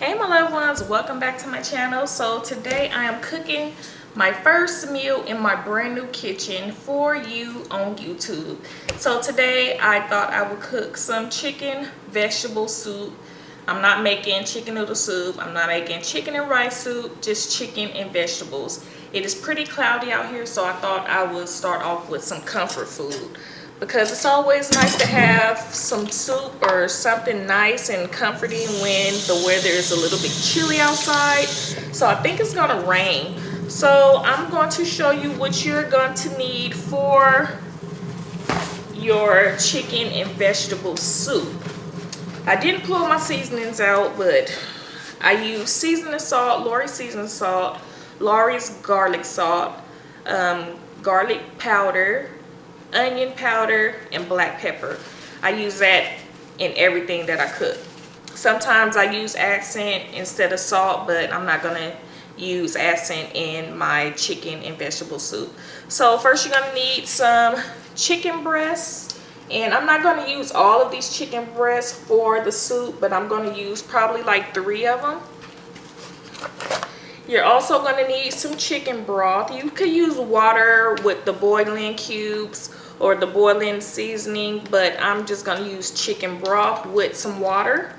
Hey my loved ones, welcome back to my channel. So today I am cooking my first meal in my brand new kitchen for you on YouTube. So today I thought I would cook some chicken vegetable soup. I'm not making chicken noodle soup, I'm not making chicken and rice soup, just chicken and vegetables. It is pretty cloudy out here, so I thought I would start off with some comfort food, because it's always nice to have some soup or something nice and comforting when the weather is a little bit chilly outside. So I think it's gonna rain. So I'm going to show you what you're going to need for your chicken and vegetable soup. I didn't pull my seasonings out, but I use seasoning salt, Lori's seasoning salt, Lori's garlic salt, garlic powder, onion powder, and black pepper. I use that in everything that I cook. Sometimes I use accent instead of salt, but I'm not gonna use accent in my chicken and vegetable soup. So first you're gonna need some chicken breasts, and I'm not gonna use all of these chicken breasts for the soup, but I'm gonna use probably like 3 of them. You're also going to need some chicken broth. You could use water with the boiling cubes or the boiling seasoning, but I'm just going to use chicken broth with some water.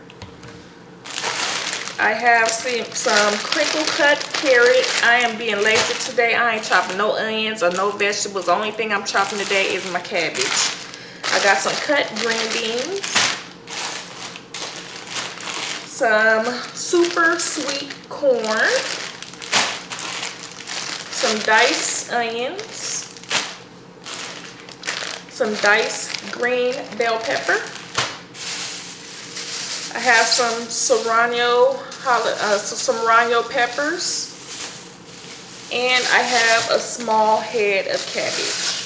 I have some crinkle cut carrots. I am being lazy today. I ain't chopping no onions or no vegetables. The only thing I'm chopping today is my cabbage. I got some cut green beans, some super sweet corn, some diced onions, some diced green bell pepper. I have some serrano peppers, and I have a small head of cabbage.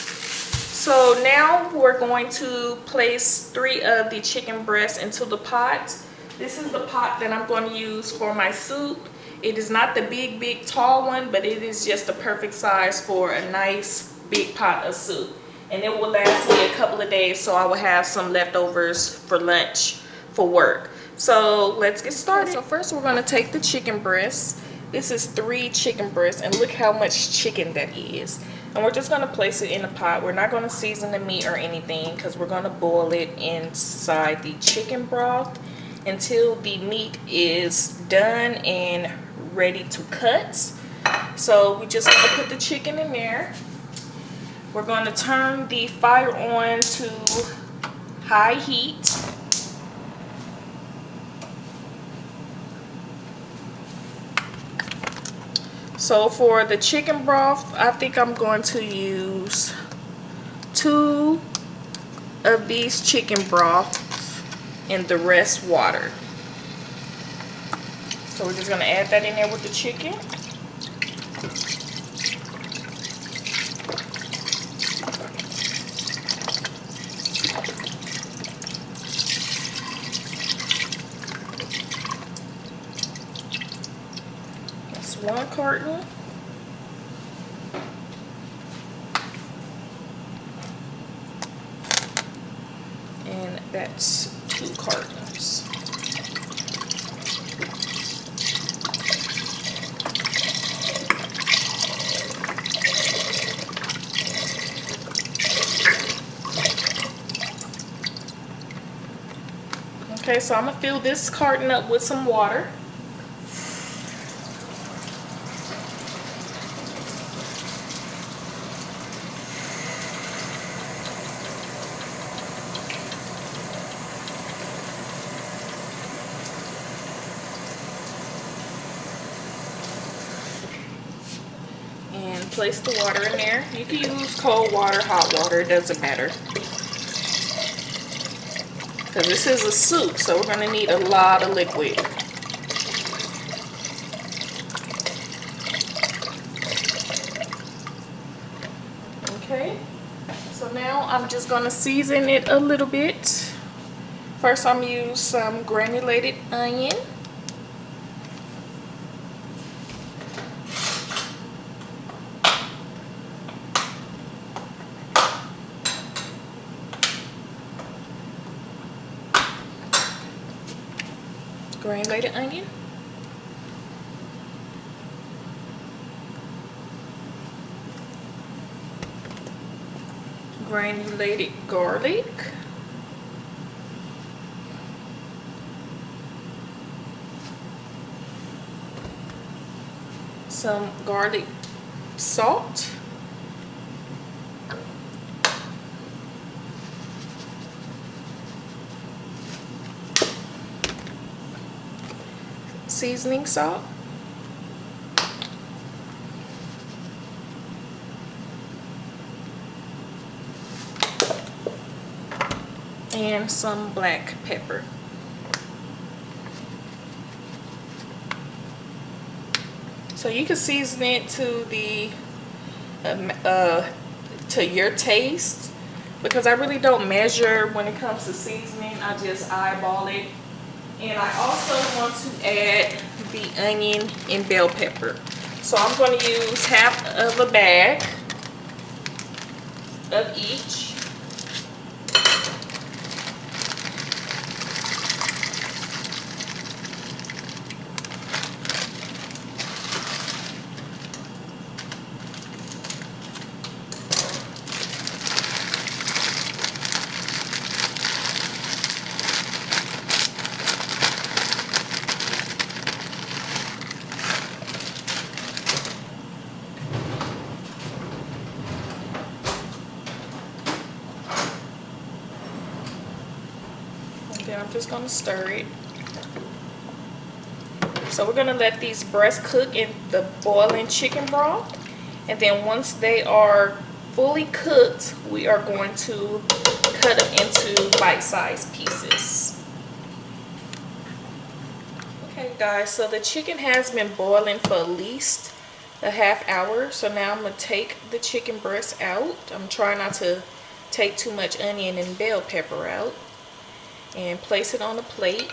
So now we're going to place 3 of the chicken breasts into the pot. This is the pot that I'm going to use for my soup. It is not the big tall one, but it is just the perfect size for a nice big pot of soup. And it will last me a couple of days, so I will have some leftovers for lunch for work. So let's get started. So first we're going to take the chicken breasts. This is 3 chicken breasts, and look how much chicken that is. And we're just going to place it in a pot. We're not going to season the meat or anything, because we're going to boil it inside the chicken broth until the meat is done and ready to cut. So we just going to put the chicken in there. We're going to turn the fire on to high heat. So for the chicken broth, I think I'm going to use 2 of these chicken broth and the rest water. So we're just going to add that in there with the chicken. That's 1 carton. And that's 2 cartons. Okay, so I'm going to fill this carton up with some water. And place the water in there. You can use cold water, hot water, it doesn't matter. Because this is a soup, so we're going to need a lot of liquid. Okay, so now I'm just going to season it a little bit. First I'm going to use some granulated onion. Granulated onion. granulated garlic. Some garlic salt. Seasoning salt. And some black pepper. So you can season it to the to your taste, because I really don't measure when it comes to seasoning. I just eyeball it. And I also want to add the onion and bell pepper. So I'm going to use half of a bag of each. Then I'm just going to stir it. So we're going to let these breasts cook in the boiling chicken broth. And then once they are fully cooked, we are going to cut them into bite-sized pieces. Okay guys, so the chicken has been boiling for at least a half hour. So now I'm going to take the chicken breast out. I'm trying not to take too much onion and bell pepper out. And place it on a plate.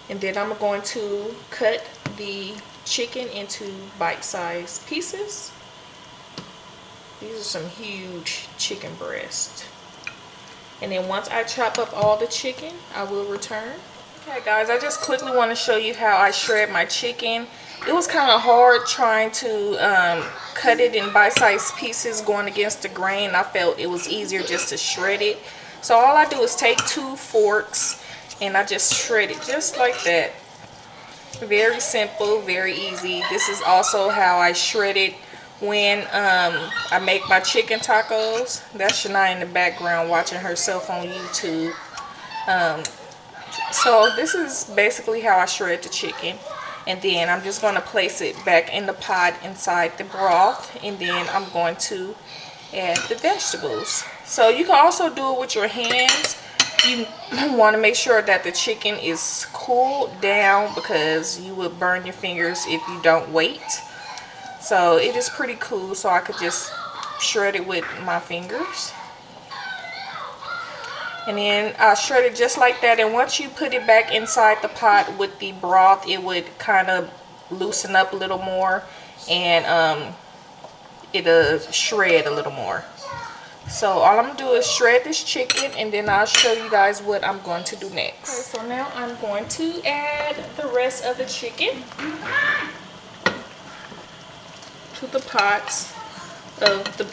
And then I'm going to cut the chicken into bite-sized pieces. These are some huge chicken breasts. And then once I chop up all the chicken, I will return. Okay guys, I just quickly want to show you how I shred my chicken. It was kind of hard trying to cut it in bite-sized pieces going against the grain. I felt it was easier just to shred it. So all I do is take 2 forks and I just shred it just like that. Very simple, very easy. This is also how I shred it when I make my chicken tacos. That's Shania in the background watching herself on YouTube. So this is basically how I shred the chicken. And then I'm just going to place it back in the pot inside the broth. And then I'm going to add the vegetables. So you can also do it with your hands. You want to make sure that the chicken is cooled down, because you will burn your fingers if you don't wait. So it is pretty cool, so I could just shred it with my fingers. And then I shred it just like that. And once you put it back inside the pot with the broth, it would kind of loosen up a little more, and it'll shred a little more. So all I'm going to do is shred this chicken, and then I'll show you guys what I'm going to do next. Okay, so now I'm going to add the rest of the chicken to the pot of the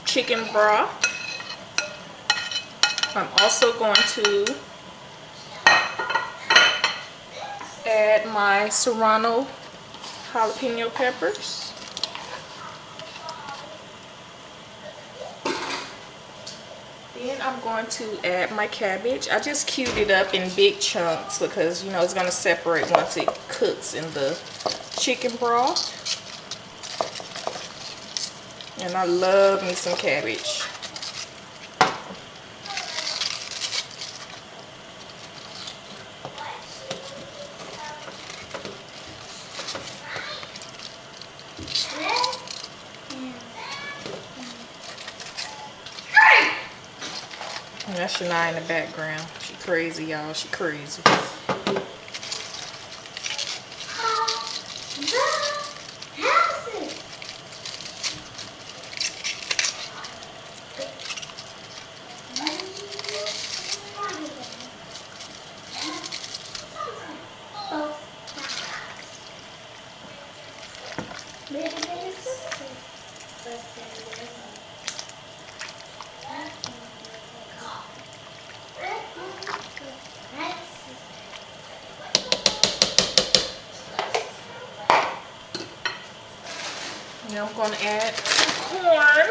chicken broth. I'm also going to add my serrano jalapeno peppers. Then I'm going to add my cabbage. I just cubed it up in big chunks because, you know, it's going to separate once it cooks in the chicken broth. And I love me some cabbage. And that's Shania in the background. She crazy, y'all. She crazy. I'm going to add some corn.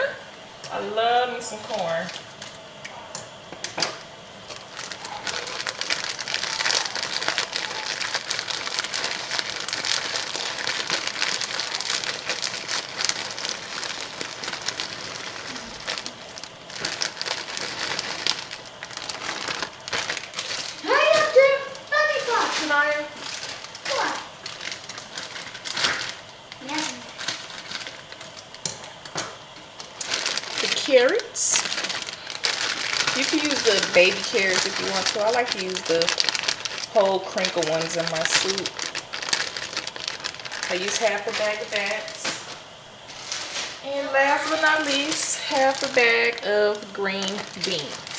I love me some corn. Carrots. You can use the baby carrots if you want to. I like to use the whole crinkle ones in my soup. I use half a bag of that. And last but not least, half a bag of green beans.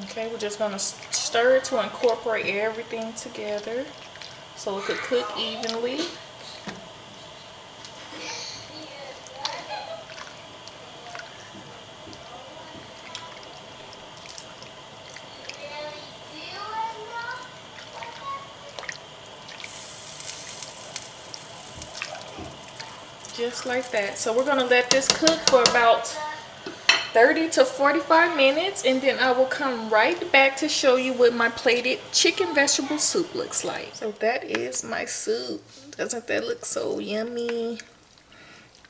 Okay, we're just going to stir it to incorporate everything together so it could cook evenly. Just like that. So we're going to let this cook for about 30 to 45 minutes, and then I will come right back to show you what my plated chicken vegetable soup looks like. So that is my soup. Doesn't that look so yummy?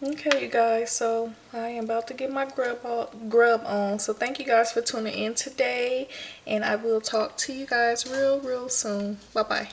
Okay, you guys, so I am about to get my grub on. So thank you guys for tuning in today, and I will talk to you guys real soon. Bye bye.